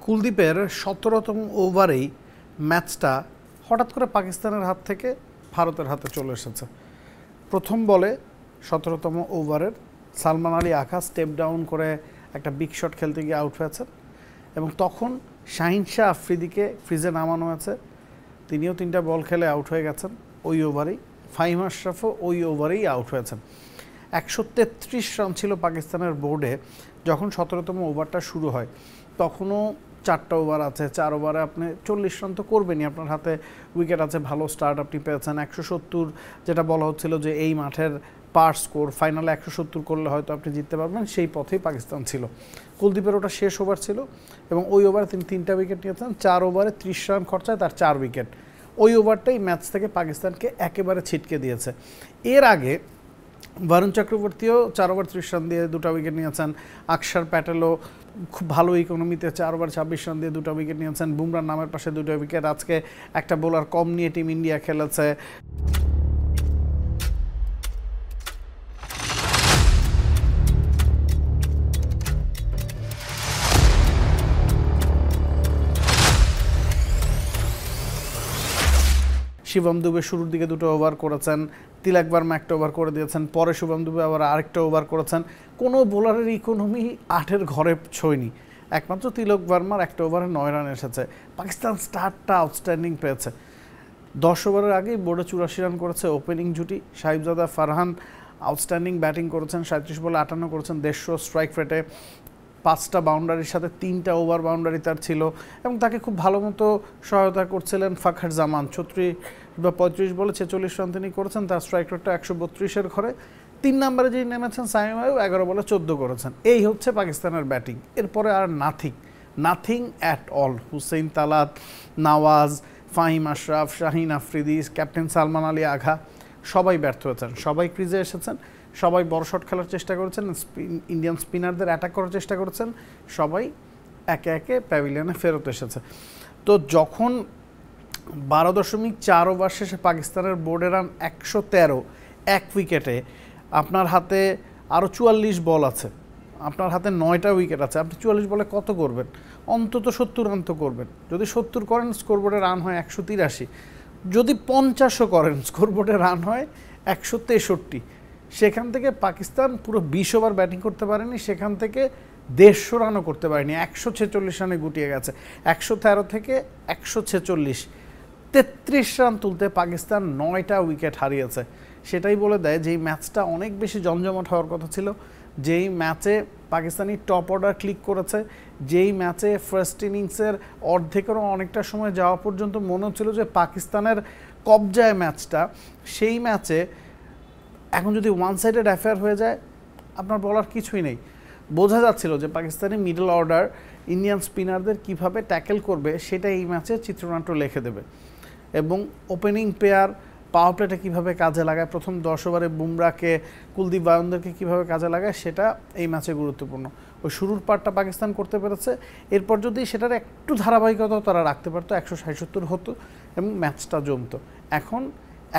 কুলদীপের ১৭তম ওভারেই ম্যাচটা হঠাৎ করে পাকিস্তানের হাত থেকে ভারতের হাতে চলে এসেছে। প্রথম বলে ১৭তম ওভারের সালমান আলী আখা স্টেপ ডাউন করে একটা বিগ শট খেলতে গিয়ে আউট হয়েছেন এবং তখন শাহিন শাহ আফ্রিদিকে ক্রিজে নামানো হয়েছে। তিনিও ৩টা বল খেলে আউট হয়ে গেছেন ওই ওভারেই। ফাহিম আশরাফও ওই ওভারেই আউট হয়েছেন। ১৩৩ রান ছিল পাকিস্তানের বোর্ডে যখন ১৭তম ওভারটা শুরু হয়। তখনও 4টা ওভার আছে, 4 ওভারে আপনি 40 রান তো করবেনই, আপনার হাতে উইকেট আছে, ভালো স্টার্ট আপনি পেয়েছেন। ১৭০ যেটা বলা হচ্ছিল যে এই মাঠের পার স্কোর, ফাইনালে ১৭০ করলে হয়তো আপনি জিততে পারবেন, সেই পথেই পাকিস্তান ছিল। কুলদীপের ওটা শেষ ওভার ছিল এবং ওই ওভারে তিনি 3টা উইকেট নিয়েছেন। 4 ওভারে 30 রান খরচায় তার 4 উইকেট। ওই ওভারটাই ম্যাচ থেকে পাকিস্তানকে একেবারে ছিটকে দিয়েছে। এর আগে বরুণ চক্রবর্তীও 4 ওভার 30 রান দিয়ে 2টা উইকেট নিয়েছেন। আকসার প্যাটেলও খুব ভালো ইকোনমিতে 4 ওভার 26 রান দিয়ে 2টা উইকেট নিয়েছেন। বুমরার নামের পাশে 2টা উইকেট। আজকে একটা বোলার কম নিয়ে টিম ইন্ডিয়া খেলেছে। শিবম দুবে শুরুর দিকে 2টো ওভার করেছেন, তিলক বার্মা 1টা ওভার করে দিয়েছেন, পরে শুভম দুবে আবার আরেকটা ওভার করেছেন। কোনো বোলারের ইকোনমি 8-এর ঘরে ছোঁয়নি, একমাত্র তিলক বার্মার 1টা ওভারে 9 রান এসেছে। পাকিস্তান স্টার্টটা আউটস্ট্যান্ডিং পেয়েছে। 10 ওভারের আগেই বোর্ডে 84 রান করেছে ওপেনিং জুটি। সাহিবজাদা ফারহান আউটস্ট্যান্ডিং ব্যাটিং করেছেন, 37 বলে 58 করেছেন, 150 স্ট্রাইক রেটে। 5টা বাউন্ডারির সাথে 3টা ওভার বাউন্ডারি তার ছিল এবং তাকে খুব ভালো মতো সহায়তা করছিলেন ফাখর জামান। 36 বা 35 বলে 46 রান তিনি করেছেন, তার স্ট্রাইক রেটটা 132-এর ঘরে। 3 নম্বরে যিনি নেমেছেন সাইম আইয়ুব 11 বলে 14 করেছেন। এই হচ্ছে পাকিস্তানের ব্যাটিং। এরপরে আর nothing at all. Hussain Talat, Nawaz, Faheem Ashraf, Shaheen Afridi, captain Salman Ali Agha সবাই ব্যর্থ হয়েছেন। সবাই ক্রিজে এসেছেন, সবাই বড় শট খেলার চেষ্টা করেছেন, ইন্ডিয়ান স্পিনারদের অ্যাটাক করার চেষ্টা করেছেন, সবাই একে একে প্যাভিলিয়নে ফেরত এসেছে। তো যখন 12.4 ওভার শেষে পাকিস্তানের বোর্ডে রান 113, 1 উইকেটে, আপনার হাতে আরও 44 বল আছে, আপনার হাতে 9টা উইকেট আছে, আপনি 44 বলে কত করবেন? অন্তত 70 রান তো করবেন। যদি 70 করেন স্কোরবোর্ডে রান হয় 183, যদি 50ও করেন স্কোরবোর্ডে রান হয় 163। সেখান থেকে পাকিস্তান পুরো 20 ওভার ব্যাটিং করতে পারেনি, সেখান থেকে 150 রানও করতে পারেনি, 146 রানে গুটিয়ে গেছে। 113 থেকে 146, 33 রান তুলতে পাকিস্তান 9টা উইকেট হারিয়েছে। সেটাই বলে দেয় যে এই ম্যাচটা অনেক বেশি জমজমাট হওয়ার কথা ছিল, যেই ম্যাচে পাকিস্তানি টপ অর্ডার ক্লিক করেছে, যেই ম্যাচে ফার্স্ট ইনিংসের অর্ধেকেরও অনেকটা সময় যাওয়া পর্যন্ত মনে হচ্ছিল যে পাকিস্তানের কবজায় ম্যাচটা। সেই ম্যাচে এখন যদি ওয়ান সাইডেড অ্যাফেয়ার হয়ে যায়, আপনার বলার কিছুই নেই। বোঝা যাচ্ছিল যে পাকিস্তানি মিডল অর্ডার ইন্ডিয়ান স্পিনারদের কিভাবে ট্যাকেল করবে সেটা এই ম্যাচে চিত্রনাট্য লিখে দেবে। এবং ওপেনিং পেয়ার পাওয়ার প্লেটা কীভাবে কাজে লাগায়, প্রথম 10 ওভারে বুমরাকে, কুলদীপ বায়নদেরকে কীভাবে কাজে লাগায়, সেটা এই ম্যাচে গুরুত্বপূর্ণ। ওই শুরুর পার্টটা পাকিস্তান করতে পেরেছে। এরপর যদি সেটার একটু ধারাবাহিকতাও তারা রাখতে পারতো, 167 হতো এবং ম্যাচটা জমতো। এখন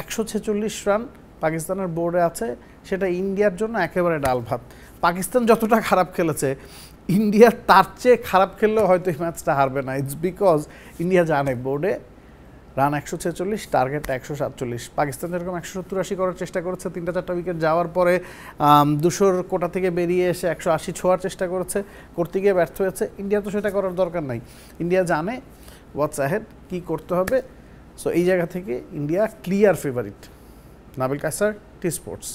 146 রান পাকিস্তানের বোর্ডে আছে, সেটা ইন্ডিয়ার জন্য একেবারে ডাল ভাত। পাকিস্তান যতটা খারাপ খেলেছে, ইন্ডিয়া তার চেয়ে খারাপ খেললেও হয়তো এই ম্যাচটা হারবে না। ইটস বিকজ ইন্ডিয়া জানে বোর্ডে রান 146, টার্গেট 147। পাকিস্তান যেরকম 170-80 করার চেষ্টা করেছে, 3টা-4টা উইকেট যাওয়ার পরে 200-র কোটা থেকে বেরিয়ে এসে 180 ছোঁয়ার চেষ্টা করেছে, করতে গিয়ে ব্যর্থ হয়েছে। ইন্ডিয়া তো সেটা করার দরকার নাই। ইন্ডিয়া জানে হোয়াটস অ্যাহেড, কী করতে হবে। সো এই জায়গা থেকে India clear favourite. Nabil Kaisar, T-Sports.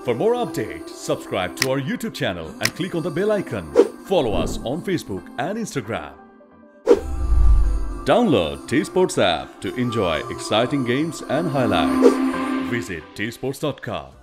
For more updates, subscribe to our YouTube channel and click on the bell icon. Follow us on Facebook and Instagram. Download T-Sports app to enjoy exciting games and highlights. Visit tsports.com.